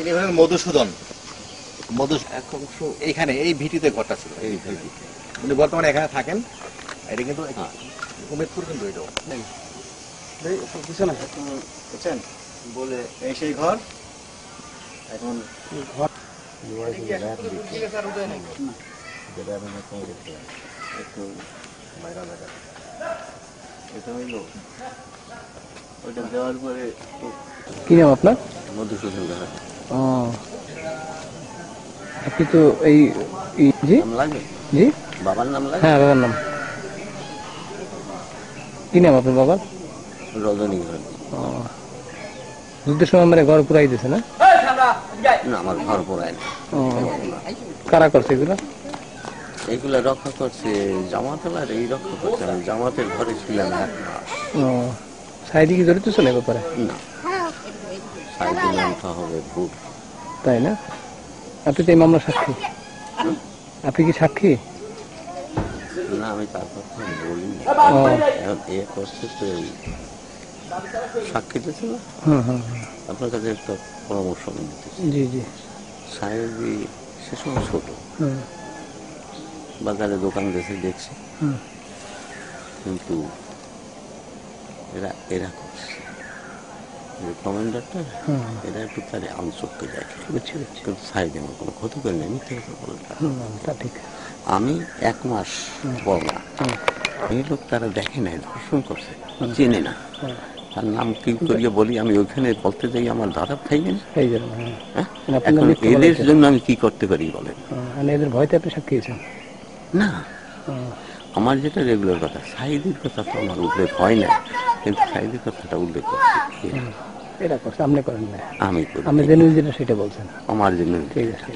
ইনি হলেন মধুসূদন। এইখানে এই ভিটিতে ঘরটা ছিল, এই ভিটি। উনি বর্তমানে এখানে থাকেন। এটা কিন্তু উমেদপুর, কিন্তু এটাও বুঝছেন বলে এই সেই ঘর। এখন ঘর দেওয়ার পরে কি নাম আপনার? মধুসূদন। আপনি তো এই জি লাগবে জি বাবার নাম লাগে? হ্যাঁ, বাবার নাম কি নাম আপনার বাবার? রজনী ঘর। যুদ্ধের সময় মানে ঘর পুরাই দিয়েছে না? না, আমার ঘর পোড়ায় না। কারা করছে এগুলো? এইগুলা রক্ষা করছে জামাতলার, এই রক্ষা করছে। আমি জামাতের ঘরে ছিলাম 1 মাস। সাইদি কি জড়িত ছিল এ ব্যাপারে? না, সাইদি নামটা হবে ভুল। তাই না? আপনি তো এই মামলা সাক্ষী। আপনি কি সাক্ষী? না, আমি তার কথা বলিনি। এখন এ করছে তো সাক্ষী দিতে না। আপনার কাছে একটা পরামর্শ আমি দিতে চাই। জি জি। সাইদি সে সময় ছোট, বাজারে দোকান দেশে দেখছি, কিন্তু এরা করছে কমান্ডারটা, এরা একটু তারে আনচককে দেখে। কিন্তু সাইডে আমার কোনো ক্ষতি করে নেই, মিথ্যে কথা বলে। আমি 1 মাস পর না, এই লোক তারা দেখে নাই, ধর্ষণ করছে, চেনে না। তার নাম কি করিয়ে বলি, আমি ওইখানে বলতে যাই আমার দাদা খাইবেন। এখন এদের জন্য আমি কি করতে পারি বলেন? এদের ভয়তে আপনি সাক্ষী হয়েছেন? না, আমার যেটা রেগুলার কথা, সাইদির কথা তো আমার উল্লেখ হয় না, কিন্তু সাইদির কথাটা উল্লেখ করছি। এটা করছে, আপনি করেন না? আমি করি, আমি জেনুইন যেটা সেটা বলছেন। আমার জন্য। ঠিক আছে।